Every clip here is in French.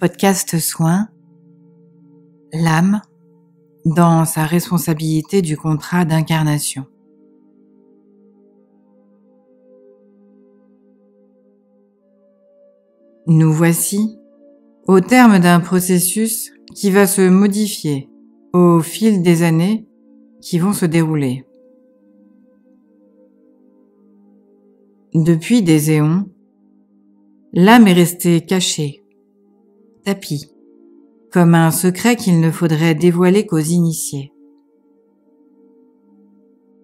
Podcast Soin, l'âme dans sa responsabilité du contrat d'incarnation. Nous voici au terme d'un processus qui va se modifier au fil des années qui vont se dérouler. Depuis des éons, l'âme est restée cachée, tapie, comme un secret qu'il ne faudrait dévoiler qu'aux initiés.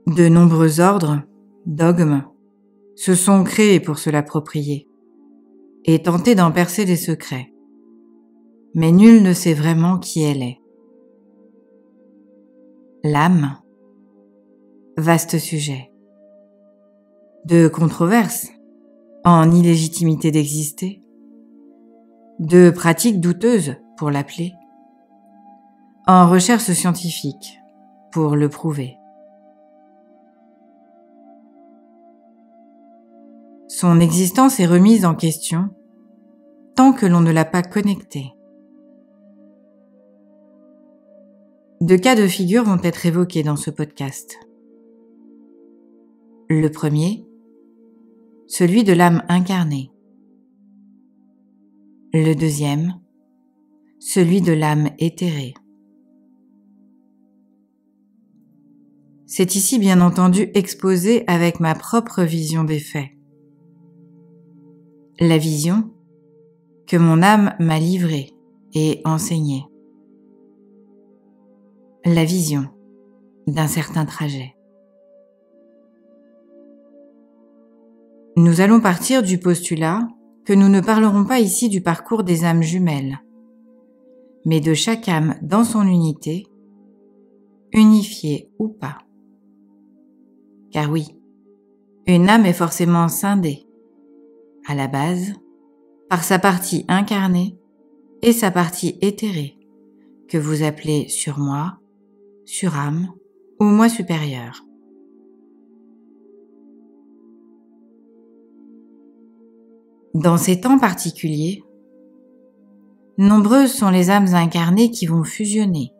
De nombreux ordres, dogmes, se sont créés pour se l'approprier et tenter d'en percer les secrets. Mais nul ne sait vraiment qui elle est. L'âme, vaste sujet. De controverses, en illégitimité d'exister, de pratiques douteuses pour l'appeler, en recherche scientifique pour le prouver. Son existence est remise en question tant que l'on ne l'a pas connectée. Deux cas de figure vont être évoqués dans ce podcast. Le premier, celui de l'âme incarnée. Le deuxième, celui de l'âme éthérée. C'est ici bien entendu exposé avec ma propre vision des faits. La vision que mon âme m'a livrée et enseignée. La vision d'un certain trajet. Nous allons partir du postulat que nous ne parlerons pas ici du parcours des âmes jumelles, mais de chaque âme dans son unité, unifiée ou pas. Car oui, une âme est forcément scindée, à la base, par sa partie incarnée et sa partie éthérée, que vous appelez surmoi, surâme ou moi supérieur. Dans ces temps particuliers, nombreuses sont les âmes incarnées qui vont fusionner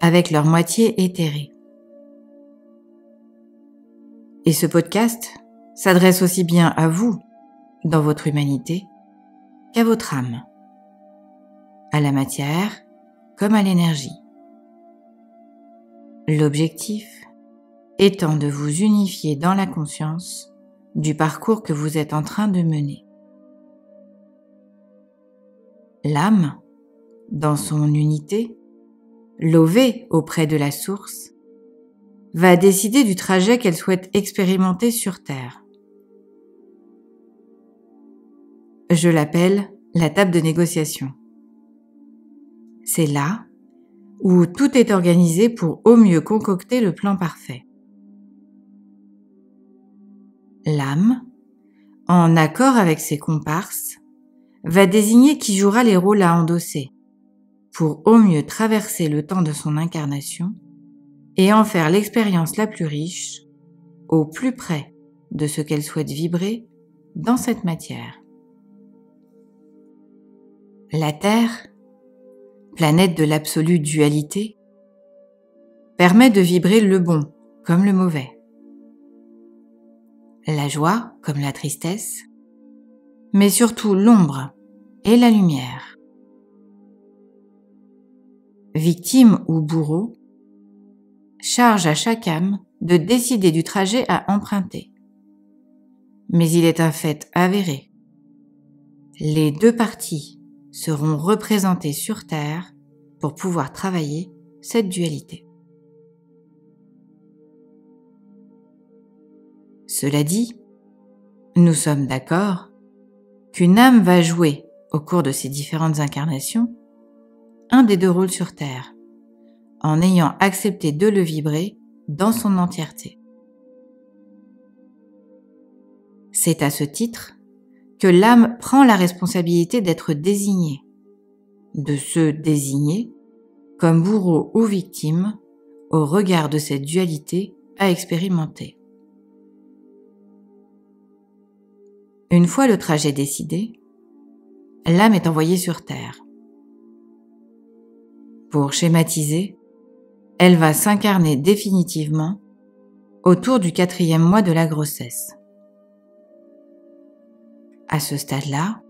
avec leur moitié éthérée. Et ce podcast s'adresse aussi bien à vous, dans votre humanité, qu'à votre âme, à la matière comme à l'énergie. L'objectif étant de vous unifier dans la conscience du parcours que vous êtes en train de mener. L'âme, dans son unité, levée auprès de la source, va décider du trajet qu'elle souhaite expérimenter sur Terre. Je l'appelle la table de négociation. C'est là où tout est organisé pour au mieux concocter le plan parfait. L'âme, en accord avec ses comparses, va désigner qui jouera les rôles à endosser pour au mieux traverser le temps de son incarnation et en faire l'expérience la plus riche, au plus près de ce qu'elle souhaite vibrer dans cette matière. La Terre, planète de l'absolue dualité, permet de vibrer le bon comme le mauvais, la joie comme la tristesse, mais surtout l'ombre et la lumière. Victime ou bourreau, charge à chaque âme de décider du trajet à emprunter. Mais il est un fait avéré. Les deux parties seront représentées sur Terre pour pouvoir travailler cette dualité. Cela dit, nous sommes d'accord qu'une âme va jouer, au cours de ses différentes incarnations, un des deux rôles sur Terre, en ayant accepté de le vibrer dans son entièreté. C'est à ce titre que l'âme prend la responsabilité d'être désignée, de se désigner comme bourreau ou victime au regard de cette dualité à expérimenter. Une fois le trajet décidé, l'âme est envoyée sur Terre, Pour schématiser, elle va s'incarner définitivement autour du 4e mois de la grossesse. À ce stade-là,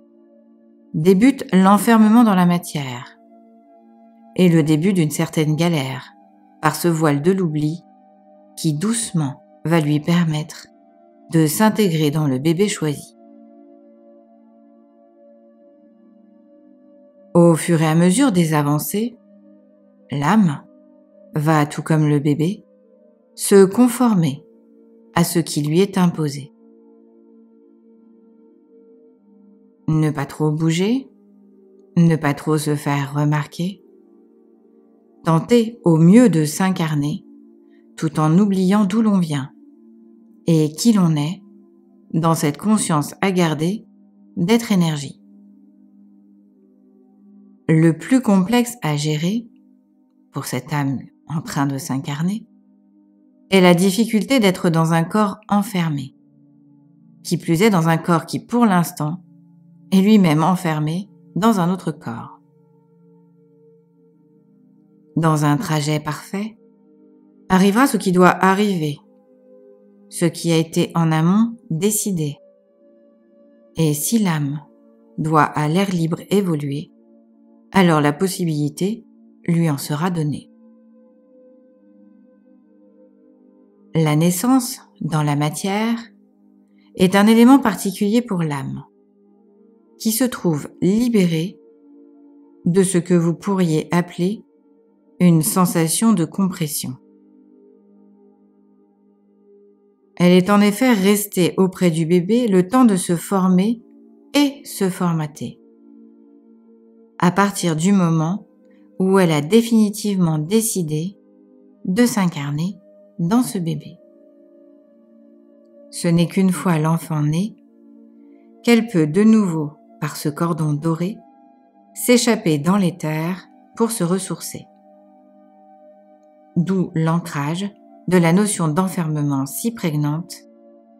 débute l'enfermement dans la matière et le début d'une certaine galère par ce voile de l'oubli qui doucement va lui permettre de s'intégrer dans le bébé choisi. Au fur et à mesure des avancées, l'âme va, tout comme le bébé, se conformer à ce qui lui est imposé. Ne pas trop bouger, ne pas trop se faire remarquer, tenter au mieux de s'incarner tout en oubliant d'où l'on vient et qui l'on est dans cette conscience à garder d'être énergie. Le plus complexe à gérer pour cette âme en train de s'incarner est la difficulté d'être dans un corps enfermé, qui plus est dans un corps qui pour l'instant est lui-même enfermé dans un autre corps. Dans un trajet parfait, arrivera ce qui doit arriver, ce qui a été en amont décidé. Et si l'âme doit à l'air libre évoluer, alors la possibilité lui en sera donnée. La naissance dans la matière est un élément particulier pour l'âme, qui se trouve libérée de ce que vous pourriez appeler une sensation de compression. Elle est en effet restée auprès du bébé le temps de se former et se formater, à partir du moment où elle a définitivement décidé de s'incarner dans ce bébé. Ce n'est qu'une fois l'enfant né qu'elle peut de nouveau, par ce cordon doré, s'échapper dans l'éther pour se ressourcer. D'où l'ancrage de la notion d'enfermement si prégnante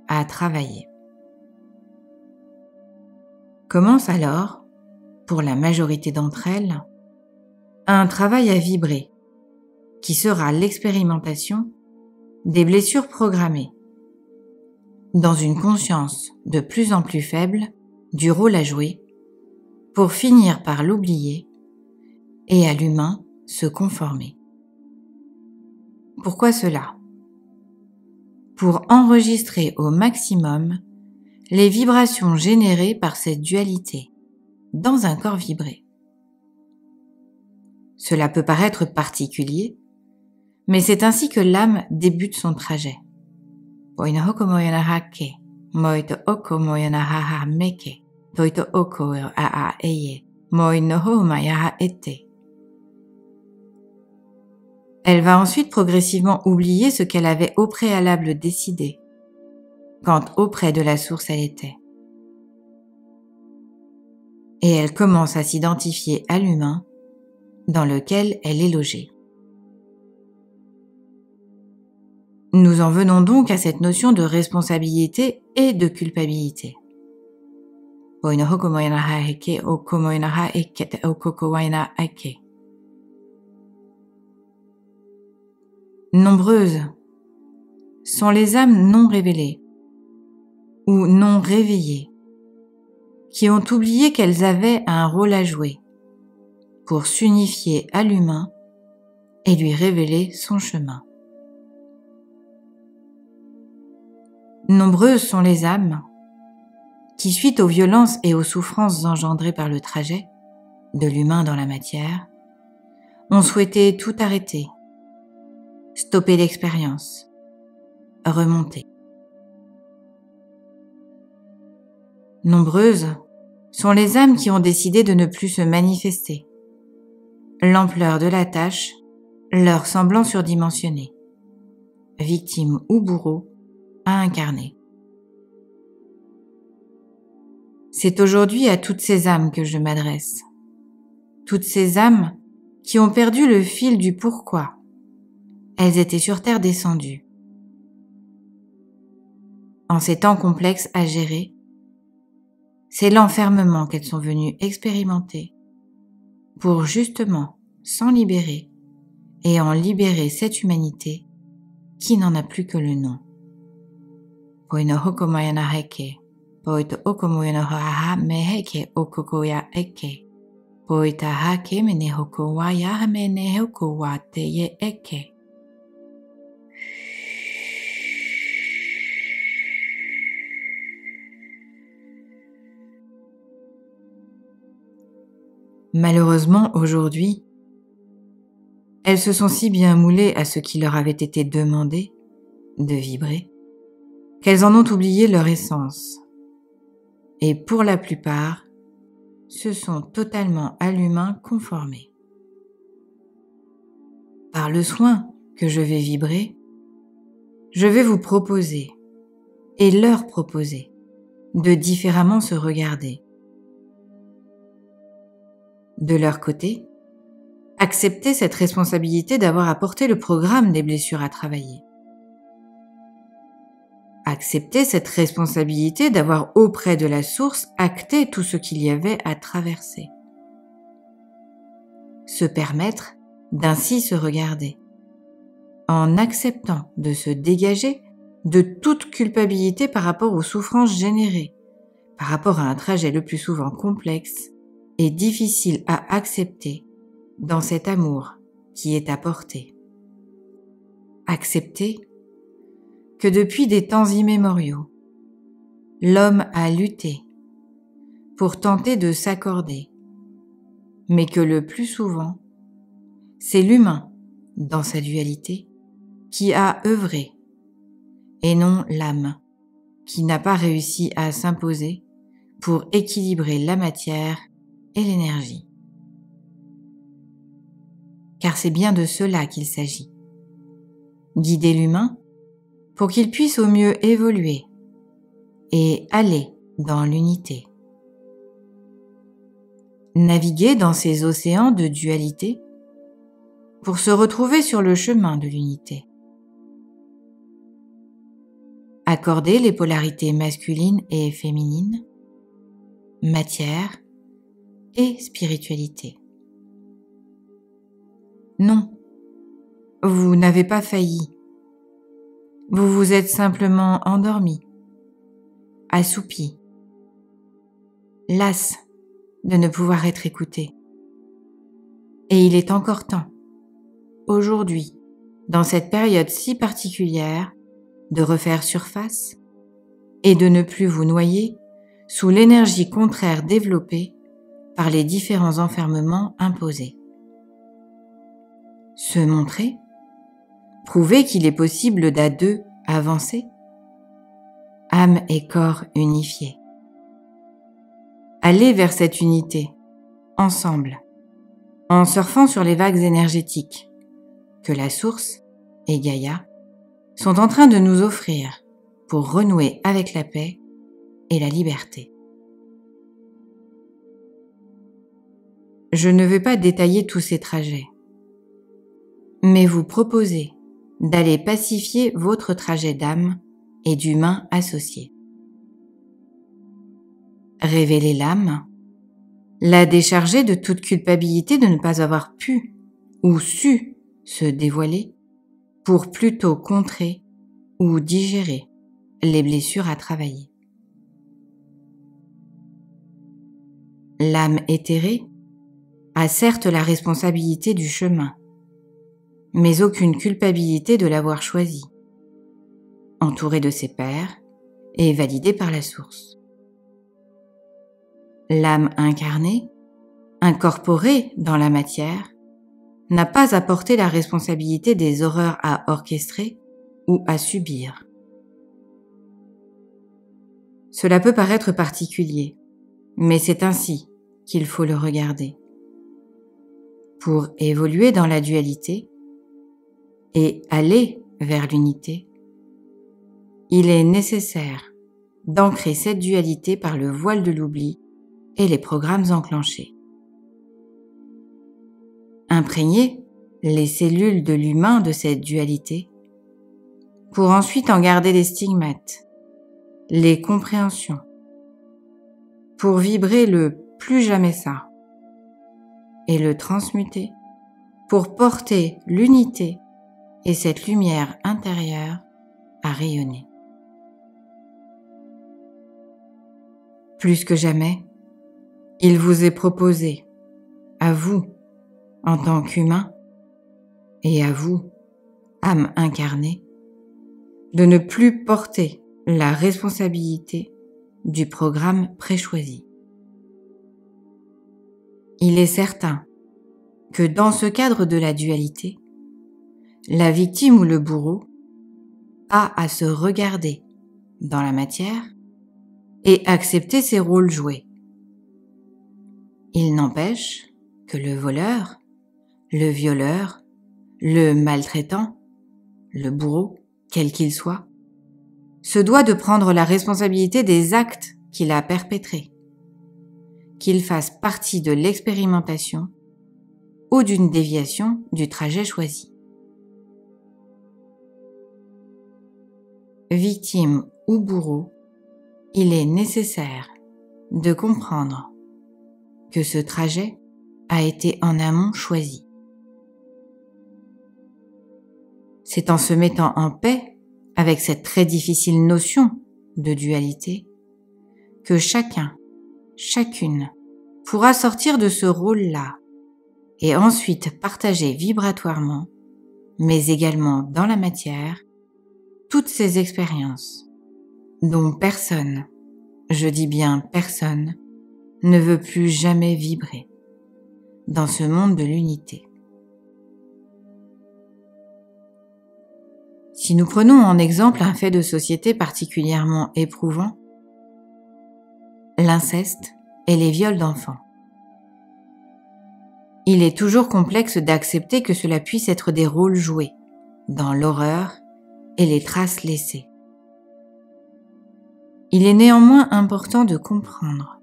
à travailler. Commence alors, pour la majorité d'entre elles, un travail à vibrer, qui sera l'expérimentation des blessures programmées, dans une conscience de plus en plus faible du rôle à jouer, pour finir par l'oublier et à l'humain se conformer. Pourquoi cela ? Pour enregistrer au maximum les vibrations générées par cette dualité dans un corps vibré. Cela peut paraître particulier, mais c'est ainsi que l'âme débute son trajet. Elle va ensuite progressivement oublier ce qu'elle avait au préalable décidé, quand auprès de la source elle était. Et elle commence à s'identifier à l'humain dans lequel elle est logée. Nous en venons donc à cette notion de responsabilité et de culpabilité. Nombreuses sont les âmes non révélées ou non réveillées qui ont oublié qu'elles avaient un rôle à jouer pour s'unifier à l'humain et lui révéler son chemin. Nombreuses sont les âmes qui, suite aux violences et aux souffrances engendrées par le trajet de l'humain dans la matière, ont souhaité tout arrêter, stopper l'expérience, remonter. Nombreuses sont les âmes qui ont décidé de ne plus se manifester, l'ampleur de la tâche leur semblant surdimensionnée, victime ou bourreau à incarner. C'est aujourd'hui à toutes ces âmes que je m'adresse, toutes ces âmes qui ont perdu le fil du pourquoi elles étaient sur terre descendues. En ces temps complexes à gérer, c'est l'enfermement qu'elles sont venues expérimenter pour justement s'en libérer et en libérer cette humanité qui n'en a plus que le nom. Poino hokomayana heke, poito okomoyano haha meheke okokoya eke, poita hake mene hokowa ya mene hokowa te ye eke. Malheureusement, aujourd'hui, elles se sont si bien moulées à ce qui leur avait été demandé de vibrer, qu'elles en ont oublié leur essence. Et pour la plupart, se sont totalement à l'humain conformées. Par le soin que je vais vibrer, je vais vous proposer et leur proposer de différemment se regarder. De leur côté, accepter cette responsabilité d'avoir apporté le programme des blessures à travailler. Accepter cette responsabilité d'avoir auprès de la source acté tout ce qu'il y avait à traverser. Se permettre d'ainsi se regarder, en acceptant de se dégager de toute culpabilité par rapport aux souffrances générées, par rapport à un trajet le plus souvent complexe et difficile à accepter dans cet amour qui est apporté. Accepter que depuis des temps immémoriaux, l'homme a lutté pour tenter de s'accorder, mais que le plus souvent, c'est l'humain, dans sa dualité, qui a œuvré, et non l'âme, qui n'a pas réussi à s'imposer pour équilibrer la matière et l'énergie. Car c'est bien de cela qu'il s'agit. Guider l'humain pour qu'il puisse au mieux évoluer et aller dans l'unité. Naviguer dans ces océans de dualité pour se retrouver sur le chemin de l'unité. Accorder les polarités masculines et féminines, matière et spiritualité. Non, vous n'avez pas failli. Vous vous êtes simplement endormi, assoupi, las de ne pouvoir être écouté. Et il est encore temps, aujourd'hui, dans cette période si particulière, de refaire surface et de ne plus vous noyer sous l'énergie contraire développée par les différents enfermements imposés. Se montrer, prouver qu'il est possible d'à deux avancer, âme et corps unifiés. Aller vers cette unité, ensemble, en surfant sur les vagues énergétiques que la source et Gaïa sont en train de nous offrir pour renouer avec la paix et la liberté. Je ne vais pas détailler tous ces trajets, mais vous proposer d'aller pacifier votre trajet d'âme et d'humain associé. Révéler l'âme, la décharger de toute culpabilité de ne pas avoir pu ou su se dévoiler pour plutôt contrer ou digérer les blessures à travailler. L'âme éthérée a certes la responsabilité du chemin, mais aucune culpabilité de l'avoir choisi, entourée de ses pairs et validée par la source. L'âme incarnée, incorporée dans la matière, n'a pas à porter la responsabilité des horreurs à orchestrer ou à subir. Cela peut paraître particulier, mais c'est ainsi qu'il faut le regarder. Pour évoluer dans la dualité et aller vers l'unité, il est nécessaire d'ancrer cette dualité par le voile de l'oubli et les programmes enclenchés. Imprégner les cellules de l'humain de cette dualité pour ensuite en garder les stigmates, les compréhensions, pour vibrer le « plus jamais ça » et le transmuter pour porter l'unité et cette lumière intérieure à rayonner. Plus que jamais, il vous est proposé, à vous, en tant qu'humain, et à vous, âme incarnée, de ne plus porter la responsabilité du programme préchoisi. Il est certain que dans ce cadre de la dualité, la victime ou le bourreau a à se regarder dans la matière et accepter ses rôles joués. Il n'empêche que le voleur, le violeur, le maltraitant, le bourreau, quel qu'il soit, se doit de prendre la responsabilité des actes qu'il a perpétrés, qu'il fasse partie de l'expérimentation ou d'une déviation du trajet choisi. Victime ou bourreau, il est nécessaire de comprendre que ce trajet a été en amont choisi. C'est en se mettant en paix avec cette très difficile notion de dualité que chacun, chacune pourra sortir de ce rôle-là et ensuite partager vibratoirement, mais également dans la matière, toutes ces expériences dont personne, je dis bien personne, ne veut plus jamais vibrer dans ce monde de l'unité. Si nous prenons en exemple un fait de société particulièrement éprouvant, l'inceste et les viols d'enfants, il est toujours complexe d'accepter que cela puisse être des rôles joués dans l'horreur et les traces laissées. Il est néanmoins important de comprendre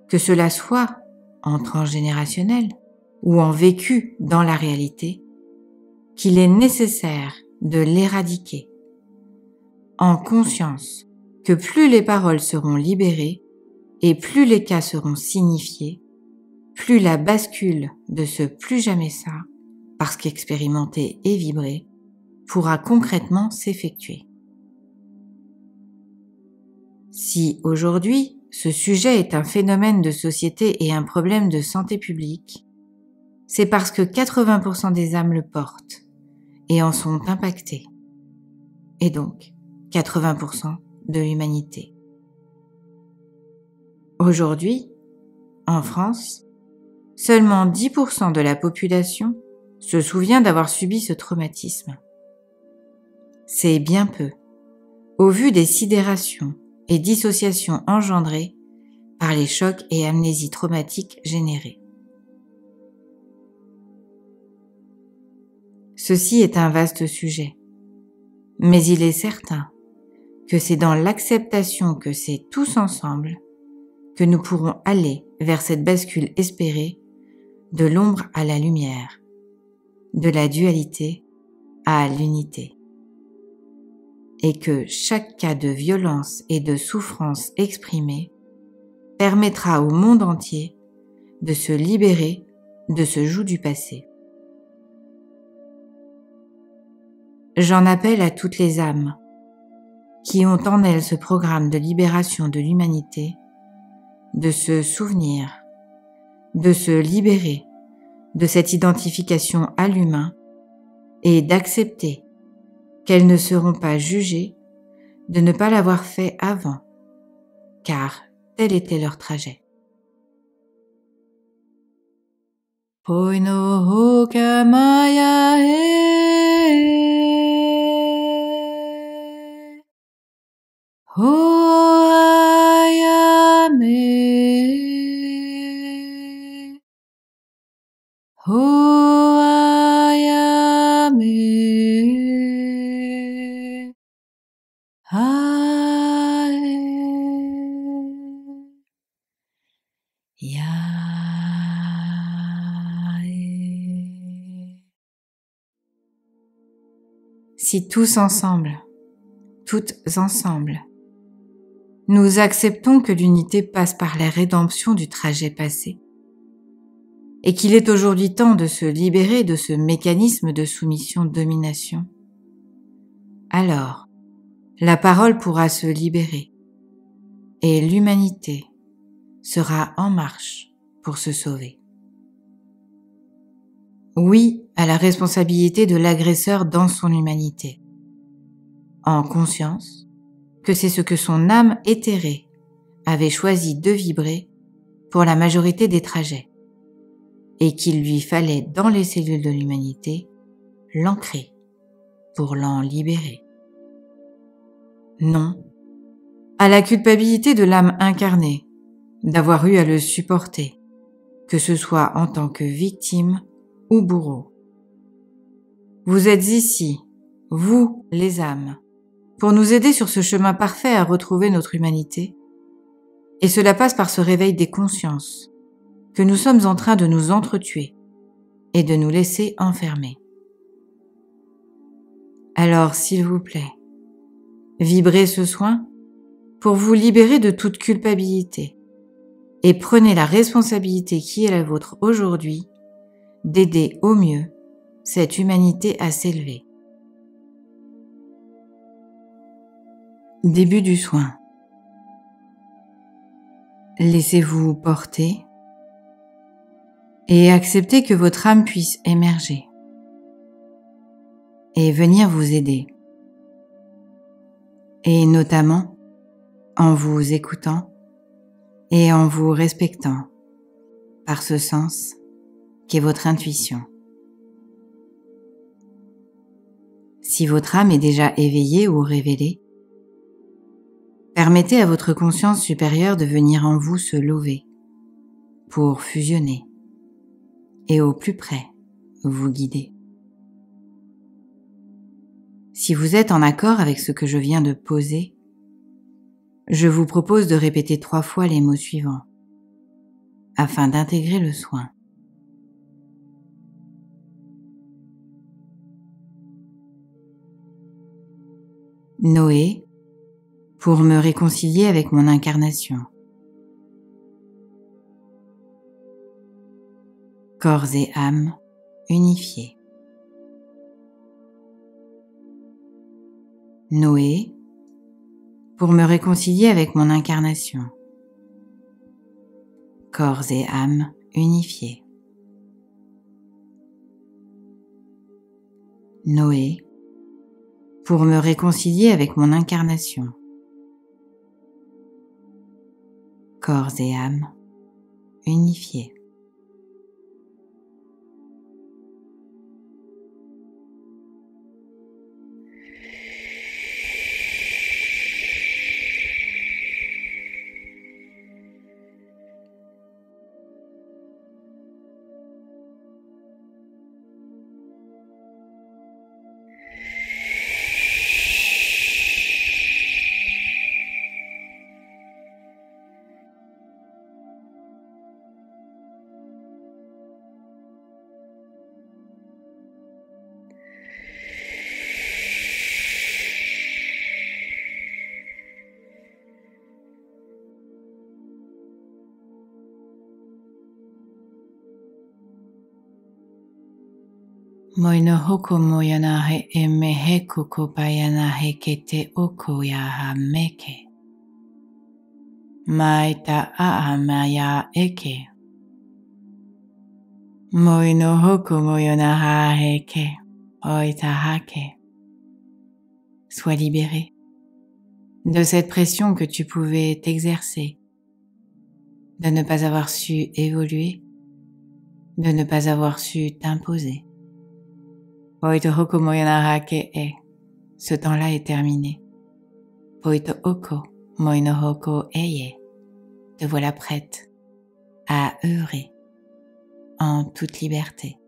que cela soit en transgénérationnel ou en vécu dans la réalité, qu'il est nécessaire de l'éradiquer, en conscience que plus les paroles seront libérées et plus les cas seront signifiés, plus la bascule de ce plus jamais ça, parce qu'expérimenté et vibré, pourra concrètement s'effectuer. Si aujourd'hui, ce sujet est un phénomène de société et un problème de santé publique, c'est parce que 80% des âmes le portent et en sont impactées, et donc 80% de l'humanité. Aujourd'hui, en France, seulement 10% de la population se souvient d'avoir subi ce traumatisme. C'est bien peu, au vu des sidérations et dissociations engendrées par les chocs et amnésies traumatiques générés. Ceci est un vaste sujet, mais il est certain que c'est dans l'acceptation que c'est tous ensemble que nous pourrons aller vers cette bascule espérée de l'ombre à la lumière, de la dualité à l'unité, et que chaque cas de violence et de souffrance exprimée permettra au monde entier de se libérer de ce joug du passé. J'en appelle à toutes les âmes qui ont en elles ce programme de libération de l'humanité, de se souvenir, de se libérer de cette identification à l'humain et d'accepter qu'elles ne seront pas jugées de ne pas l'avoir fait avant, car tel était leur trajet. Poino hokamaya Hoayame, Hoayame, Ae, Yae. Si tous ensemble, toutes ensemble, nous acceptons que l'unité passe par la rédemption du trajet passé, et qu'il est aujourd'hui temps de se libérer de ce mécanisme de soumission-domination, alors la parole pourra se libérer et l'humanité sera en marche pour se sauver. Oui à la responsabilité de l'agresseur dans son humanité, en conscience que c'est ce que son âme éthérée avait choisi de vibrer pour la majorité des trajets, et qu'il lui fallait dans les cellules de l'humanité l'ancrer pour l'en libérer. Non à la culpabilité de l'âme incarnée d'avoir eu à le supporter, que ce soit en tant que victime ou bourreau. Vous êtes ici, vous les âmes, pour nous aider sur ce chemin parfait à retrouver notre humanité, et cela passe par ce réveil des consciences que nous sommes en train de nous entretuer et de nous laisser enfermer. Alors, s'il vous plaît, vibrez ce soin pour vous libérer de toute culpabilité et prenez la responsabilité qui est la vôtre aujourd'hui d'aider au mieux cette humanité à s'élever. Début du soin. Laissez-vous porter et acceptez que votre âme puisse émerger et venir vous aider. Et notamment en vous écoutant et en vous respectant par ce sens qu'est votre intuition. Si votre âme est déjà éveillée ou révélée, permettez à votre conscience supérieure de venir en vous se lever pour fusionner et au plus près vous guider. Si vous êtes en accord avec ce que je viens de poser, je vous propose de répéter 3 fois les mots suivants afin d'intégrer le soin. Noé, pour me réconcilier avec mon incarnation. Corps et âme unifiés. Noé, pour me réconcilier avec mon incarnation. Corps et âme unifiés. Noé, pour me réconcilier avec mon incarnation. Corps et âme unifiés. Moino hoko moyana he eme he koko bayana he kete oko ya ha meke. Maita aamaya eke. Moino hoko moyana ha heke. Oita hake. Sois libéré de cette pression que tu pouvais t'exercer, de ne pas avoir su évoluer, de ne pas avoir su t'imposer. Poito hoko moyana hake e. Ce temps-là est terminé. Poito oko moino hoko eye. Te voilà prête à œuvrer en toute liberté.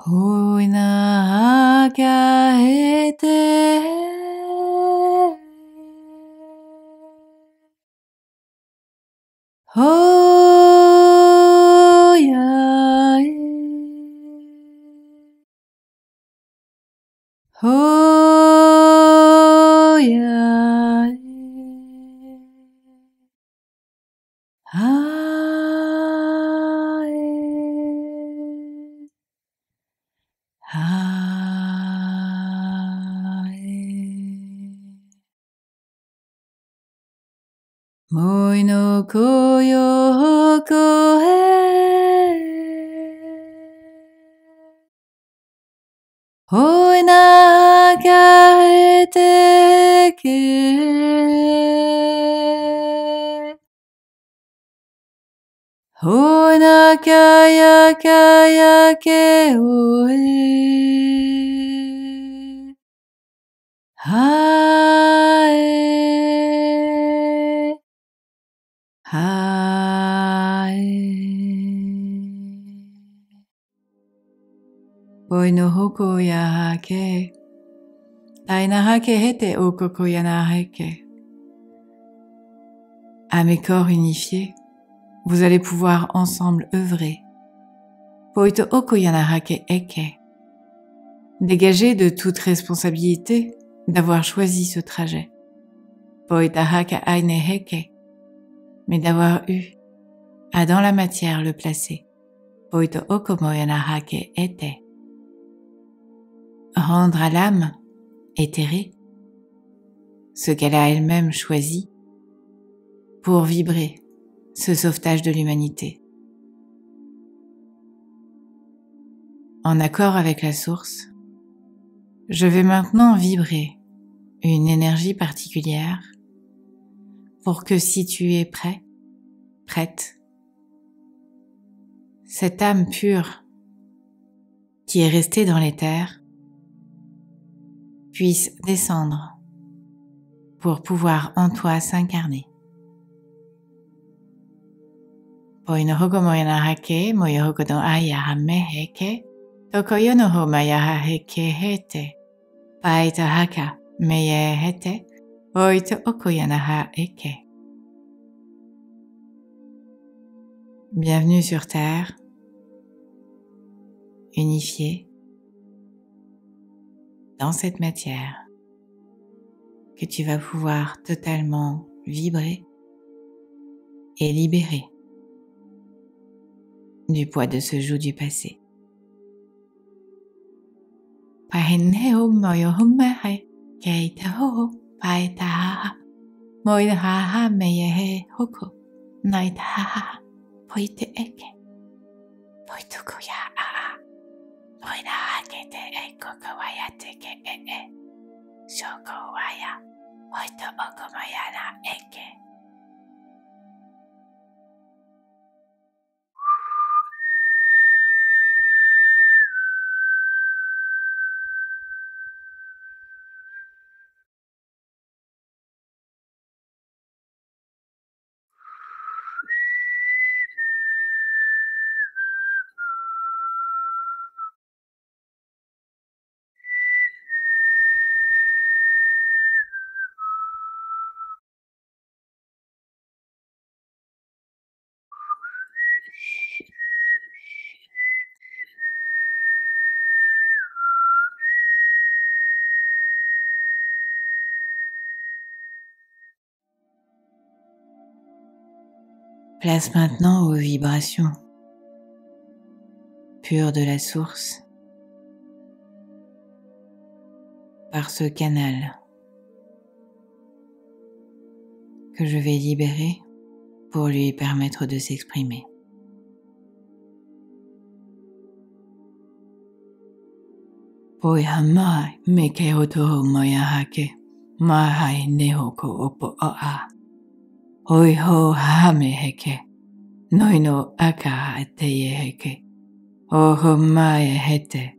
Hoina haka hete. Hoya e. Hoya e. Ah. Moi no koyo hoko e. Hoi na karete ke. Hoi na kaya ke oe. Hae. Hae. Hoi no hoko ya hake. Tai na hake hete o koko ya na hake. À mes corps unifiés, vous allez pouvoir ensemble œuvrer. Poito oko ya na hake eke. Dégagez de toute responsabilité d'avoir choisi ce trajet. Poita haka aine heke. Mais d'avoir eu à dans la matière le placer. Poito oko moya na hake ete. Rendre à l'âme éthérée ce qu'elle a elle-même choisi pour vibrer ce sauvetage de l'humanité. En accord avec la source, je vais maintenant vibrer une énergie particulière pour que si tu es prêt, prête, cette âme pure qui est restée dans les terres puisse descendre pour pouvoir en toi s'incarner. Poinohoko moyana hake, moyohoko no aya hame heke, tokoyo no ho maya heke hete, paita haka meye hete, oito okoyana ha eke. Bienvenue sur Terre, unifiée, dans cette matière que tu vas pouvoir totalement vibrer et libérer du poids de ce joug du passé. Paheneo moyo humehe keita ho paita ha moida ha meyehe hoko naita ha poite eke poituko ya a moida ha kete eko kawaya teke shoko waya poito okomayana eke. Place maintenant aux vibrations pures de la source par ce canal que je vais libérer pour lui permettre de s'exprimer. Poihamai meke oto moya hake mahai nehoko opo oa. Hoi ho hame heke, noi no aka eteye heke, o ho mae hete,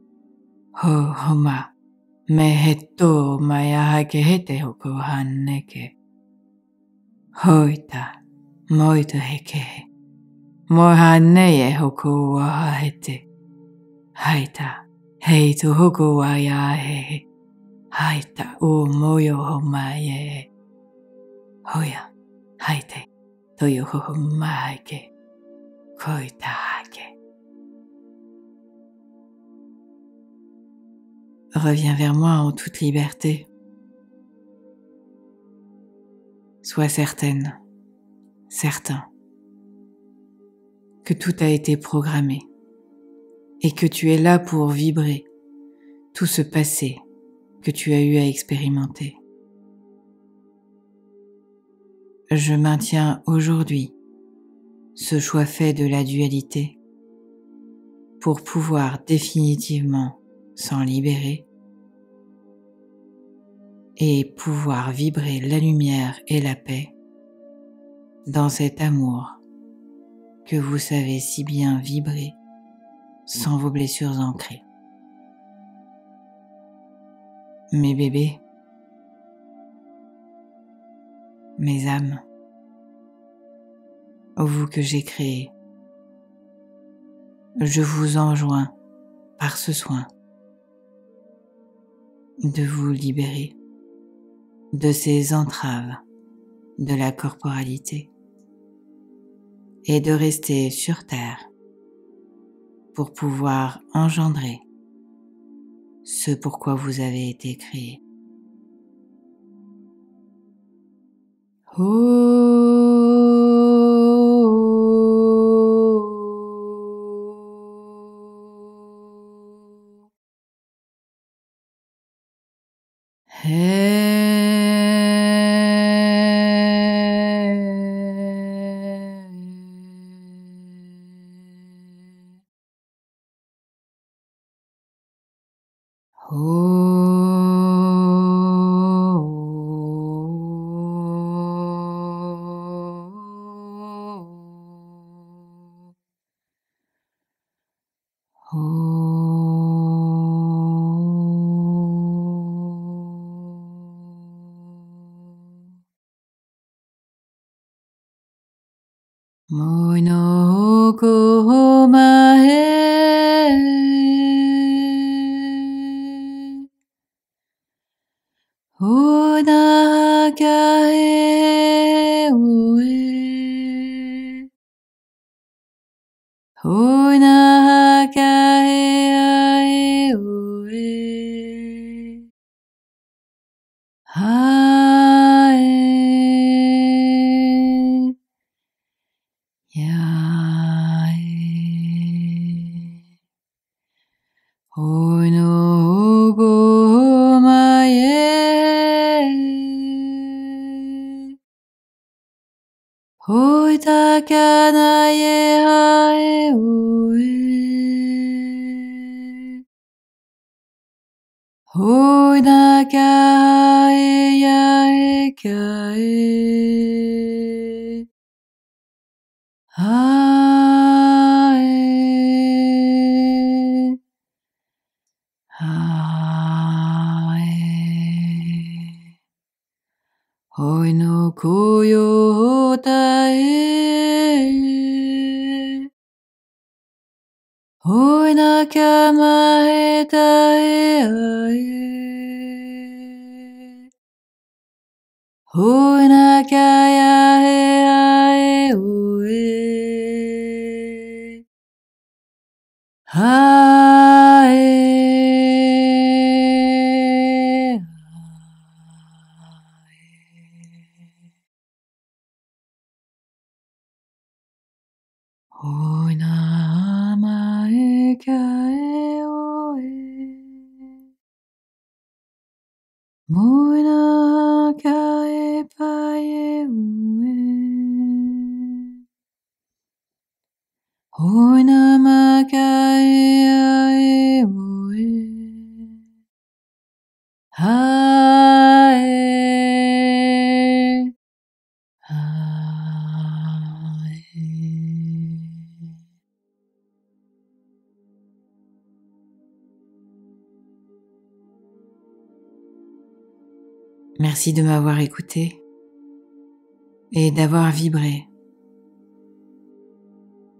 ho homa, me heto maya hake hete hoko haneke. Hoita, moito heke, moha neye hoko waha hete, haita, heitu hoko waya he, haita o moyo ho maye, hoya. Haite, toyo ho maike, koita hake. Reviens vers moi en toute liberté. Sois certaine, certain, que tout a été programmé et que tu es là pour vibrer tout ce passé que tu as eu à expérimenter. je maintiens aujourd'hui ce choix fait de la dualité pour pouvoir définitivement s'en libérer et pouvoir vibrer la lumière et la paix dans cet amour que vous savez si bien vibrer sans vos blessures ancrées. Mes bébés, mes âmes, vous que j'ai créés, je vous enjoins par ce soin de vous libérer de ces entraves de la corporalité et de rester sur terre pour pouvoir engendrer ce pourquoi vous avez été créés. Monoko mae Onakae ue Onakae ae ue Hae Yae Onoko mae Oitakanaye hae ue Oinakae yae kae Hae Hae Oinoko yo tae Oinakamae tae ae Oinakaya he ae ue Hae Oinamae kae oe Moina kae pae ue Oinamakae ae ue Hae Hae Merci de m'avoir écouté et d'avoir vibré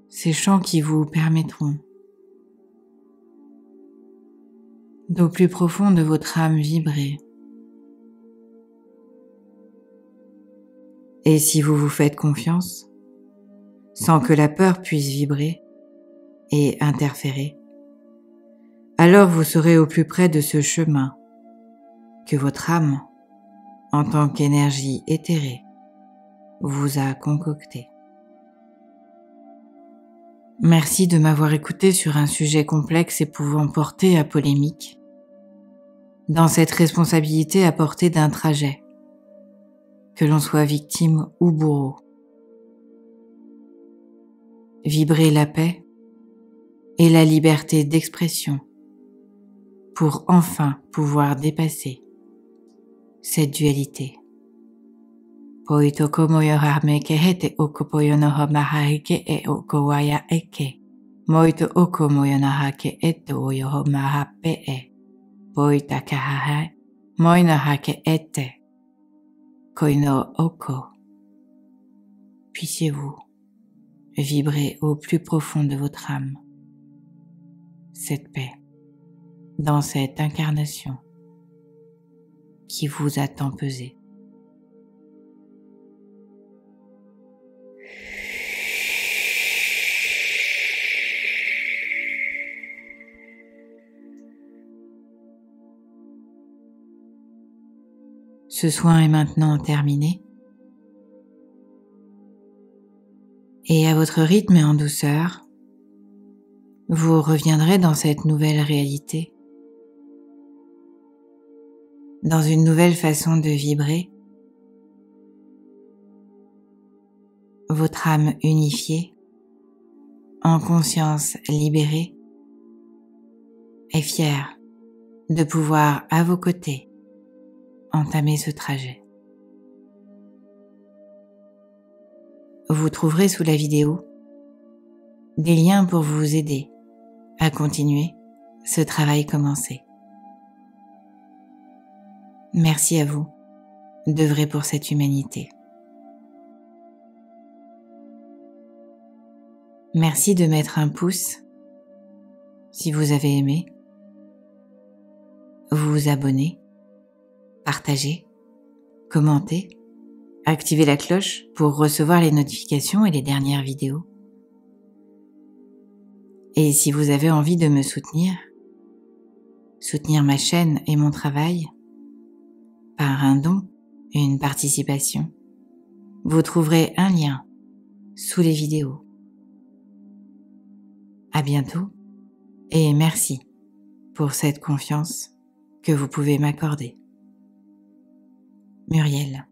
ces chants qui vous permettront d'au plus profond de votre âme vibrer. Et si vous vous faites confiance, sans que la peur puisse vibrer et interférer, alors vous serez au plus près de ce chemin que votre âme, en tant qu'énergie éthérée, vous a concocté. Merci de m'avoir écouté sur un sujet complexe et pouvant porter à polémique, dans cette responsabilité à portée d'un trajet. que l'on soit victime ou bourreau. Vibrez la paix et la liberté d'expression pour enfin pouvoir dépasser cette dualité. Poitoko moyorame ke hete oko poyonoho mahahike e oko waya eke. Moito oko moyonaha ke eto oyoho mahape e. Poita kahaha moinaha ke ete. Koino oko. Puissiez-vous vibrer au plus profond de votre âme cette paix dans cette incarnation qui vous a tant pesé. Ce soin est maintenant terminé et à votre rythme et en douceur, vous reviendrez dans cette nouvelle réalité, dans une nouvelle façon de vibrer, votre âme unifiée, en conscience libérée et fière de pouvoir à vos côtés entamer ce trajet. Vous trouverez sous la vidéo des liens pour vous aider à continuer ce travail commencé. Merci à vous d'œuvrer pour cette humanité. Merci de mettre un pouce si vous avez aimé, vous abonner, partager, commenter, activer la cloche pour recevoir les notifications et les dernières vidéos. Et si vous avez envie de me soutenir ma chaîne et mon travail, par un don et une participation, vous trouverez un lien sous les vidéos. À bientôt et merci pour cette confiance que vous pouvez m'accorder. Muriel.